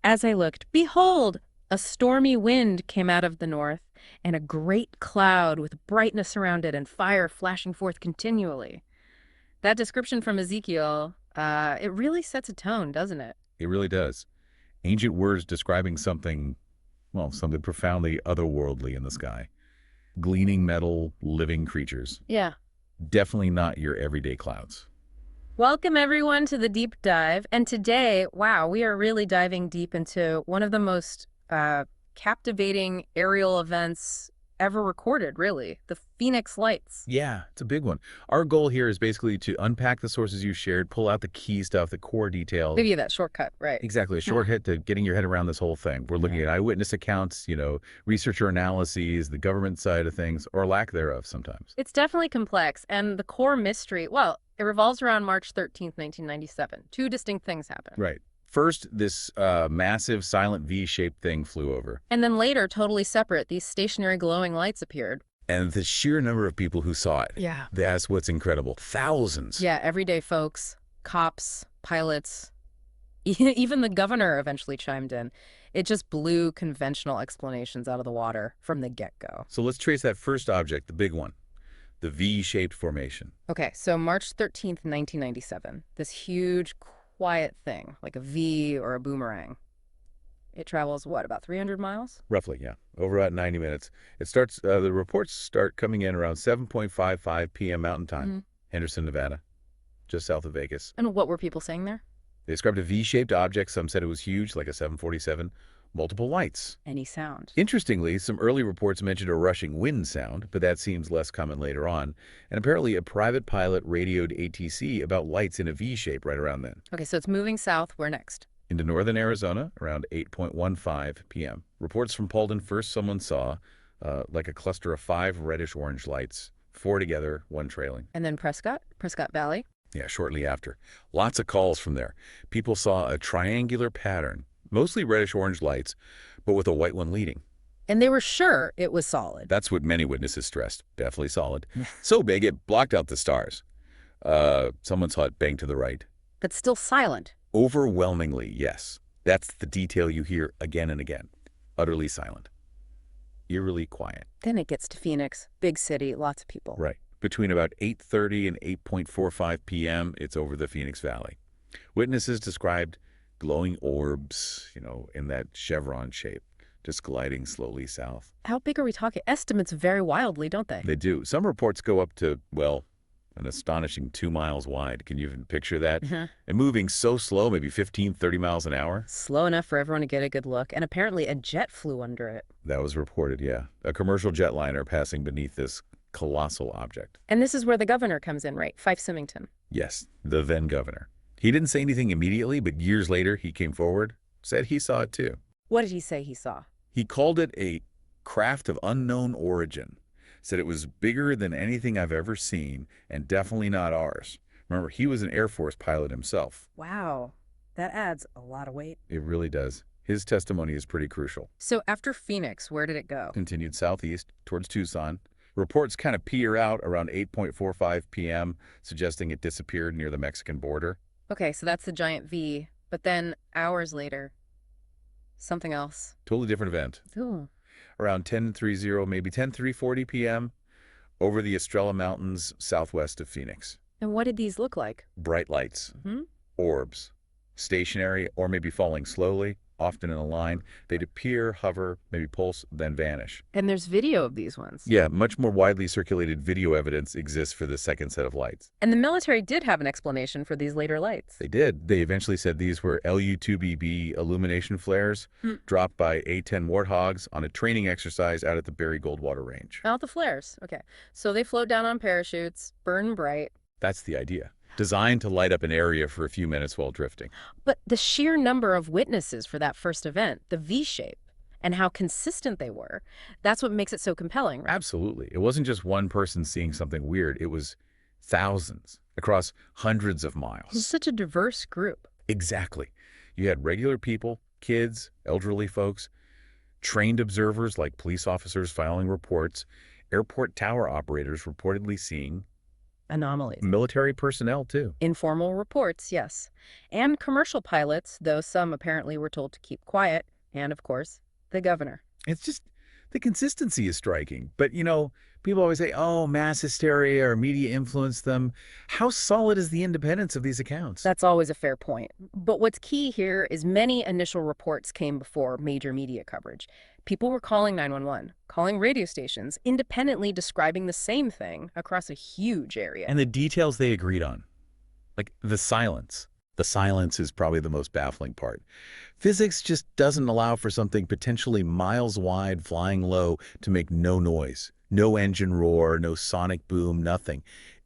As I looked, behold, a stormy wind came out of the north, and a great cloud with brightness around it and fire flashing forth continually. That description from Ezekiel, it really sets a tone, doesn't it? It really does. Ancient words describing something, well, something profoundly otherworldly in the sky. Gleaming metal, living creatures. Yeah. Definitely not your everyday clouds. Welcome, everyone, to the deep dive. And today, wow, we are really diving deep into one of the most captivating aerial events ever recorded, really, the Phoenix Lights. Yeah, it's a big one. Our goal here is basically to unpack the sources you shared, pull out the key stuff, the core details. Give you that shortcut, right? Exactly, a short hit to getting your head around this whole thing. We're looking at eyewitness accounts, researcher analyses, the government side of things, or lack thereof sometimes. It's definitely complex, and the core mystery, well, it revolves around March 13th, 1997. Two distinct things happen. Right. First, this massive silent V-shaped thing flew over. And then later, totally separate, these stationary glowing lights appeared. And the sheer number of people who saw it. Yeah. That's what's incredible. Thousands. Yeah, everyday folks, cops, pilots, even the governor eventually chimed in. It just blew conventional explanations out of the water from the get-go. So let's trace that first object, the big one, the V-shaped formation. Okay, so March 13th, 1997, this huge, quiet thing, like a V or a boomerang. It travels, what, about 300 miles? Roughly, yeah. Over about 90 minutes. The reports start coming in around 7:55 p.m. Mountain Time, Henderson, Nevada, just south of Vegas. And what were people saying there? They described a V-shaped object. Some said it was huge, like a 747. Multiple lights. Any sound. Interestingly, some early reports mentioned a rushing wind sound, but that seems less common later on. And apparently a private pilot radioed ATC about lights in a V-shape right around then. Okay, so it's moving south. Where next? Into northern Arizona, around 8:15 p.m. Reports from Paulden first someone saw like a cluster of 5 reddish-orange lights, 4 together, 1 trailing. And then Prescott Valley. Yeah, shortly after. Lots of calls from there. People saw a triangular pattern, mostly reddish-orange lights, but with a white one leading. And they were sure it was solid. That's what many witnesses stressed. Definitely solid. So big it blocked out the stars. Someone saw it bang to the right. But still silent. Overwhelmingly, yes. That's the detail you hear again and again. Utterly silent. Eerily quiet. Then it gets to Phoenix, big city, lots of people. Right. Between about 8:30 and 8:45 p.m., it's over the Phoenix Valley. Witnesses described glowing orbs, in that chevron shape, just gliding slowly south. How big are we talking? Estimates vary wildly, don't they? They do. Some reports go up to, well, an astonishing 2 miles wide. Can you even picture that? And moving so slow, maybe 15, 30 miles an hour. Slow enough for everyone to get a good look. And apparently a jet flew under it. That was reported, yeah. A commercial jetliner passing beneath this colossal object. And this is where the governor comes in, right? Fife Symington. Yes, the then governor. He didn't say anything immediately, but years later he came forward, said he saw it too. What did he say he saw? He called it a craft of unknown origin. Said it was bigger than anything I've ever seen and definitely not ours. Remember, he was an Air Force pilot himself. Wow, that adds a lot of weight. It really does. His testimony is pretty crucial. So after Phoenix, where did it go? Continued southeast towards Tucson. Reports kind of peter out around 8:45 p.m., suggesting it disappeared near the Mexican border. Okay, so that's the giant V. But then hours later, something else. Totally different event. Ooh. Around 10:30, maybe 10:40 p.m., over the Estrella Mountains southwest of Phoenix. And what did these look like? Bright lights, orbs, stationary or maybe falling slowly, often in a line. They'd appear, hover, maybe pulse, then vanish. And there's video of these ones. Yeah, much more widely circulated video evidence exists for the second set of lights. And the military did have an explanation for these later lights. They did. They eventually said these were LU-2BB illumination flares dropped by A-10 Warthogs on a training exercise out at the Berry Goldwater Range. Out the flares. Okay. So they float down on parachutes, burn bright. That's the idea. Designed to light up an area for a few minutes while drifting. But the sheer number of witnesses for that first event, the V-shape, and how consistent they were, that's what makes it so compelling, right? Absolutely. It wasn't just one person seeing something weird. It was thousands across hundreds of miles. It's such a diverse group. Exactly. You had regular people, kids, elderly folks, trained observers like police officers filing reports, airport tower operators reportedly seeing Anomalies. Military personnel, too. Informal reports, yes. And commercial pilots, though some apparently were told to keep quiet. And, of course, the governor. It's just the consistency is striking. But, people always say, oh, mass hysteria or media influenced them. How solid is the independence of these accounts? That's always a fair point. But what's key here is many initial reports came before major media coverage. People were calling 911, calling radio stations, independently describing the same thing across a huge area. And the details they agreed on, like the silence. The silence is probably the most baffling part. Physics just doesn't allow for something potentially miles wide flying low to make no noise. No engine roar, no sonic boom, nothing.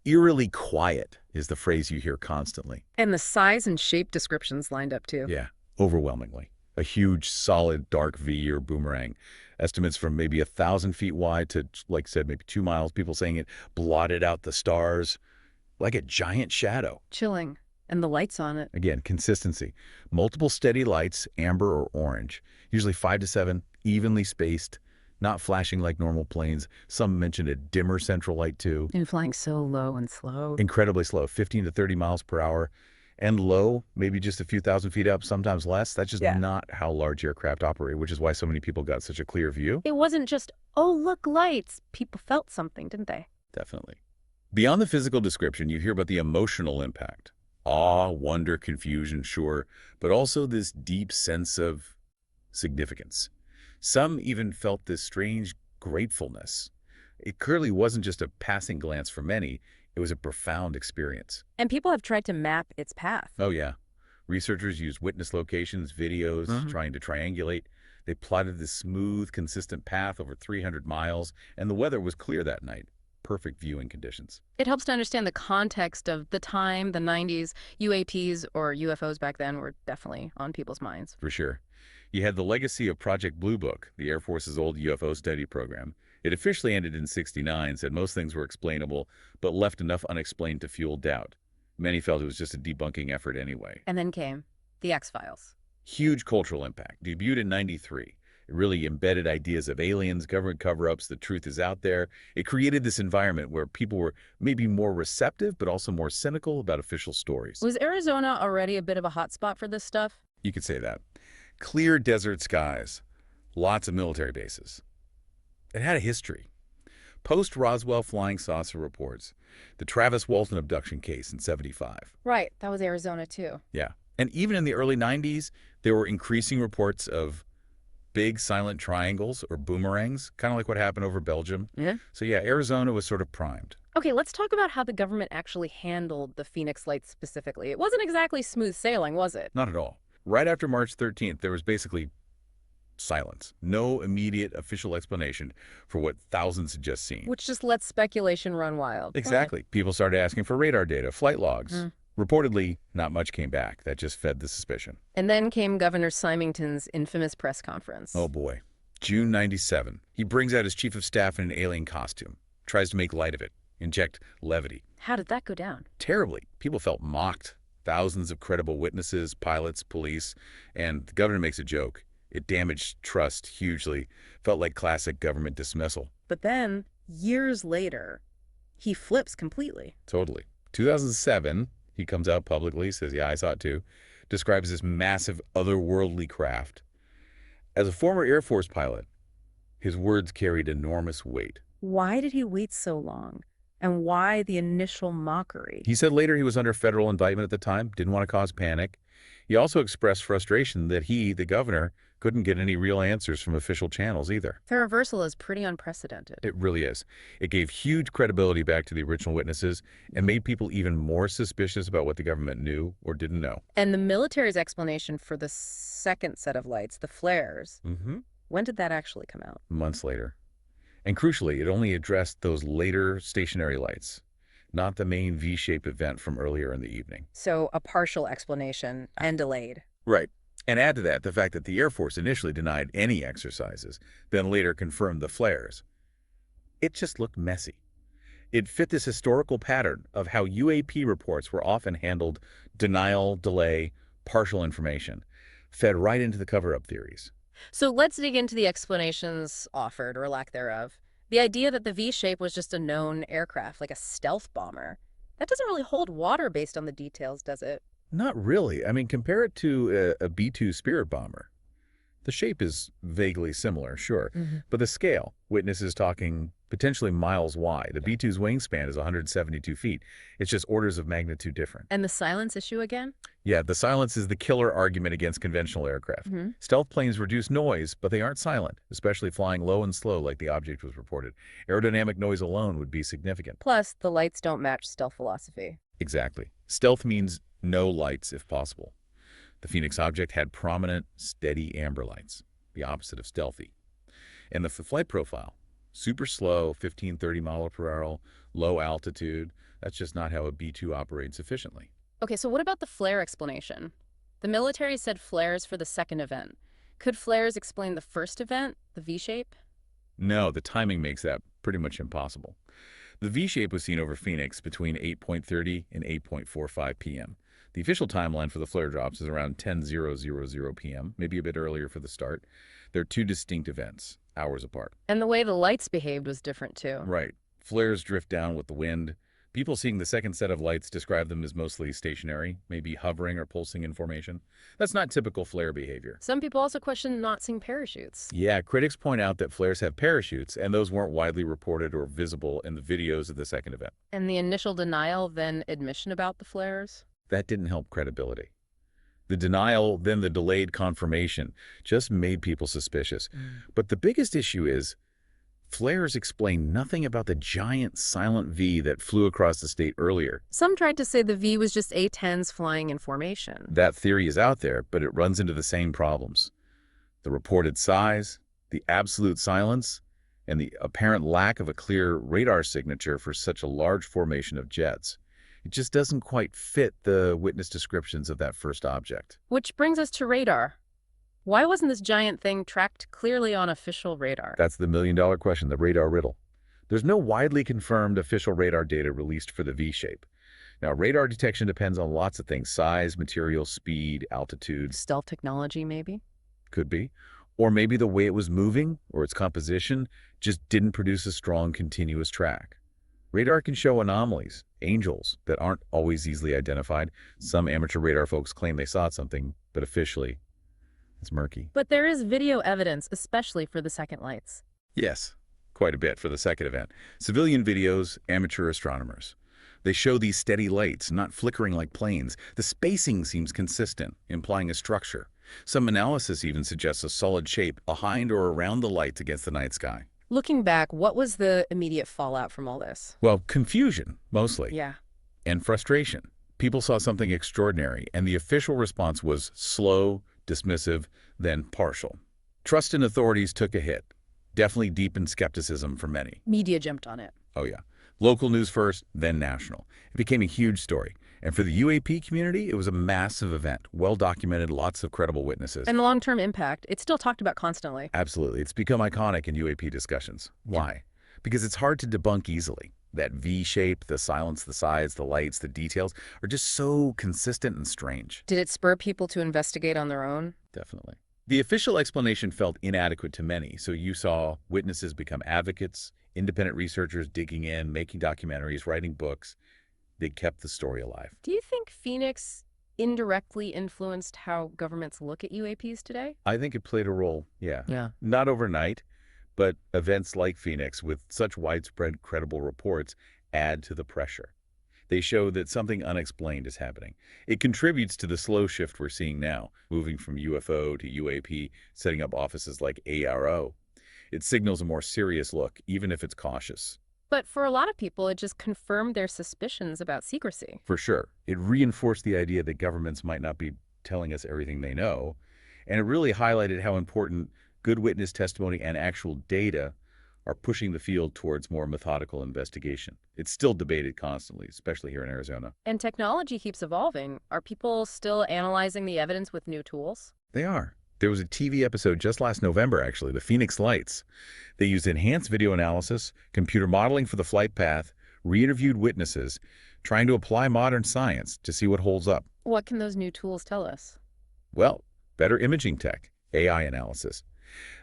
Eerily quiet is the phrase you hear constantly. And the size and shape descriptions lined up too. Yeah, overwhelmingly. A huge, solid, dark V or boomerang. Estimates from maybe 1,000 feet wide to, like I said, maybe 2 miles. People saying it blotted out the stars like a giant shadow. Chilling. And the lights on it. Again, consistency. Multiple steady lights, amber or orange, usually 5 to 7, evenly spaced, not flashing like normal planes. Some mentioned a dimmer central light too. And flying so low and slow. Incredibly slow, 15 to 30 miles per hour. And low, maybe just a few thousand feet up, sometimes less. That's just not how large aircraft operate, which is why so many people got such a clear view. It wasn't just, oh, look, lights. People felt something, didn't they? Definitely. Beyond the physical description, you hear about the emotional impact. Awe, wonder, confusion, sure, but also this deep sense of significance. Some even felt this strange gratefulness. It clearly wasn't just a passing glance for many, it was a profound experience. And people have tried to map its path. Oh, yeah. Researchers used witness locations, videos, trying to triangulate. They plotted this smooth, consistent path over 300 miles, and the weather was clear that night. Perfect viewing conditions. It helps to understand the context of the time, the 90s. UAPs or UFOs back then were definitely on people's minds. For sure. You had the legacy of Project Blue Book, the Air Force's old UFO study program. It officially ended in '69, said most things were explainable, but left enough unexplained to fuel doubt. Many felt it was just a debunking effort anyway. And then came the X-Files. Huge cultural impact. Debuted in '93. It really embedded ideas of aliens, government cover-ups, the truth is out there. It created this environment where people were maybe more receptive, but also more cynical about official stories. Was Arizona already a bit of a hotspot for this stuff? You could say that. Clear desert skies, lots of military bases. It had a history. Post-Roswell flying saucer reports, the Travis Walton abduction case in '75. Right, that was Arizona too. Yeah, and even in the early '90s, there were increasing reports of big silent triangles or boomerangs, kind of like what happened over Belgium. Yeah. So yeah, Arizona was sort of primed. Okay, let's talk about how the government actually handled the Phoenix Lights specifically. It wasn't exactly smooth sailing, was it? Not at all. Right after March 13th, there was basically silence. No immediate official explanation for what thousands had just seen. Which just lets speculation run wild. Exactly. People started asking for radar data, flight logs. Reportedly, not much came back. That just fed the suspicion. And then came Governor Symington's infamous press conference. Oh boy. June '97. He brings out his chief of staff in an alien costume, tries to make light of it, inject levity. How did that go down? Terribly. People felt mocked. Thousands of credible witnesses, pilots, police, and the governor makes a joke. It damaged trust hugely. Felt like classic government dismissal. But then, years later, he flips completely. Totally. 2007, he comes out publicly, says, yeah, I saw it too, describes this massive otherworldly craft. As a former Air Force pilot, his words carried enormous weight. Why did he wait so long? And why the initial mockery? He said later he was under federal indictment at the time, didn't want to cause panic. He also expressed frustration that he, the governor, couldn't get any real answers from official channels either. The reversal is pretty unprecedented. It really is. It gave huge credibility back to the original witnesses and made people even more suspicious about what the government knew or didn't know. And the military's explanation for the second set of lights, the flares, when did that actually come out? Months later. And crucially, it only addressed those later stationary lights, not the main V-shaped event from earlier in the evening. So a partial explanation and delayed. Right. And add to that the fact that the Air Force initially denied any exercises, then later confirmed the flares. It just looked messy. It fit this historical pattern of how UAP reports were often handled: denial, delay, partial information, fed right into the cover-up theories. So let's dig into the explanations offered, or lack thereof. The idea that the V shape was just a known aircraft, like a stealth bomber, that doesn't really hold water based on the details, does it? Not really. I mean, compare it to a B-2 Spirit bomber. The shape is vaguely similar, sure, Hmm. but the scale, witnesses talking potentially miles wide. The B-2's wingspan is 172 feet. It's just orders of magnitude different. And the silence issue again? Yeah, the silence is the killer argument against conventional aircraft. Hmm. Stealth planes reduce noise, but they aren't silent, especially flying low and slow like the object was reported. Aerodynamic noise alone would be significant. Plus, the lights don't match stealth philosophy. Exactly. Stealth means no lights if possible. The Phoenix object had prominent, steady amber lights, the opposite of stealthy. And the flight profile, super slow, 15-30 mile per hour, low altitude. That's just not how a B-2 operates efficiently. Okay, so what about the flare explanation? The military said flares for the second event. Could flares explain the first event, the V shape? No, the timing makes that pretty much impossible. The V-shape was seen over Phoenix between 8:30 and 8:45 p.m. The official timeline for the flare drops is around 10:000 p.m., maybe a bit earlier for the start. They're two distinct events, hours apart. And the way the lights behaved was different too. Right. Flares drift down with the wind. People seeing the second set of lights describe them as mostly stationary, maybe hovering or pulsing in formation. That's not typical flare behavior. Some people also question not seeing parachutes. Yeah, critics point out that flares have parachutes, and those weren't widely reported or visible in the videos of the second event. And the initial denial, then admission about the flares? That didn't help credibility. The denial, then the delayed confirmation, just made people suspicious. But the biggest issue is flares explain nothing about the giant silent V that flew across the state earlier. Some tried to say the V was just A-10s flying in formation. That theory is out there, but it runs into the same problems. The reported size, the absolute silence, and the apparent lack of a clear radar signature for such a large formation of jets. It just doesn't quite fit the witness descriptions of that first object. Which brings us to radar. Why wasn't this giant thing tracked clearly on official radar? That's the million-dollar question, the radar riddle. There's no widely confirmed official radar data released for the V-shape. Now, radar detection depends on lots of things: size, material, speed, altitude. Stealth technology, maybe? Could be. Or maybe the way it was moving or its composition just didn't produce a strong, continuous track. Radar can show anomalies, angels, that aren't always easily identified. Some amateur radar folks claim they saw something, but officially, it's murky. But there is video evidence, especially for the second lights. Yes, quite a bit for the second event. Civilian videos, amateur astronomers. They show these steady lights, not flickering like planes. The spacing seems consistent, implying a structure. Some analysis even suggests a solid shape behind or around the lights against the night sky. Looking back, what was the immediate fallout from all this? Well, confusion, mostly, Yeah. and frustration. People saw something extraordinary, and the official response was slow, dismissive, then partial. Trust in authorities took a hit. Definitely deepened skepticism for many. Media jumped on it. Oh yeah. Local news first, then national. It became a huge story. And for the UAP community, it was a massive event. Well documented, lots of credible witnesses. And the long-term impact, it's still talked about constantly. Absolutely. It's become iconic in UAP discussions. Why? Because it's hard to debunk easily. That V shape, the silence, the size, the lights, the details are just so consistent and strange. Did it spur people to investigate on their own? Definitely. The official explanation felt inadequate to many, so you saw witnesses become advocates, independent researchers digging in, making documentaries, writing books. They kept the story alive. Do you think Phoenix indirectly influenced how governments look at UAPs today? I think it played a role, yeah. Yeah. Not overnight, but events like Phoenix with such widespread credible reports add to the pressure. They show that something unexplained is happening. It contributes to the slow shift we're seeing now, moving from UFO to UAP, setting up offices like ARO. It signals a more serious look, even if it's cautious. But for a lot of people, it just confirmed their suspicions about secrecy. For sure. It reinforced the idea that governments might not be telling us everything they know, and it really highlighted how important good witness testimony and actual data are pushing the field towards more methodical investigation. It's still debated constantly, especially here in Arizona. And technology keeps evolving. Are people still analyzing the evidence with new tools? They are. There was a TV episode just last November, actually, the Phoenix Lights. They used enhanced video analysis, computer modeling for the flight path, re-interviewed witnesses, trying to apply modern science to see what holds up. What can those new tools tell us? Well, better imaging tech, AI analysis.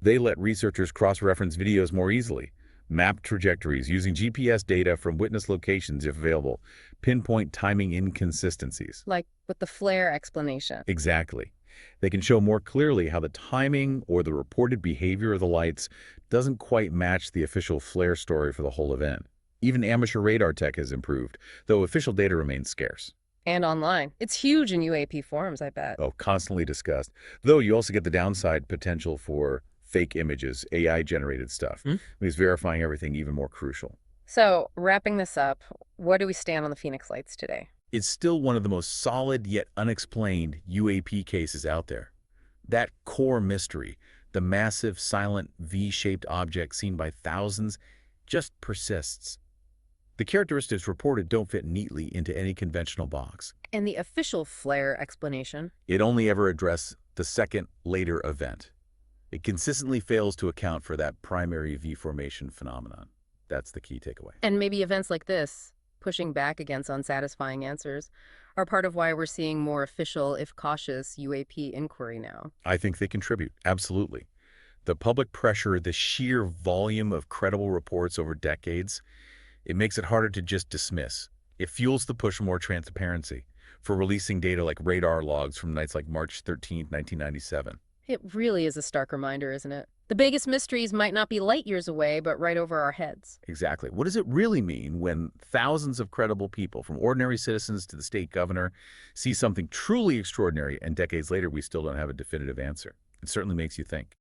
They let researchers cross-reference videos more easily, Map trajectories using GPS data from witness locations if available. Pinpoint timing inconsistencies. Like with the flare explanation. Exactly. They can show more clearly how the timing or the reported behavior of the lights doesn't quite match the official flare story for the whole event. Even amateur radar tech has improved, though official data remains scarce. And online. It's huge in UAP forums, I bet. Oh, constantly discussed. Though you also get the downside potential for fake images, AI-generated stuff. Makes verifying everything even more crucial. So, wrapping this up, where do we stand on the Phoenix Lights today? It's still one of the most solid yet unexplained UAP cases out there. That core mystery, the massive, silent, V-shaped object seen by thousands, just persists. The characteristics reported don't fit neatly into any conventional box. And the official flare explanation? It only ever addressed the second, later event. It consistently fails to account for that primary V-formation phenomenon. That's the key takeaway. And maybe events like this, pushing back against unsatisfying answers, are part of why we're seeing more official, if cautious, UAP inquiry now. I think they contribute, absolutely. The public pressure, the sheer volume of credible reports over decades, it makes it harder to just dismiss. It fuels the push for more transparency, for releasing data like radar logs from nights like March 13, 1997. It really is a stark reminder, isn't it? The biggest mysteries might not be light years away, but right over our heads. Exactly. What does it really mean when thousands of credible people, from ordinary citizens to the state governor, see something truly extraordinary and decades later we still don't have a definitive answer? It certainly makes you think.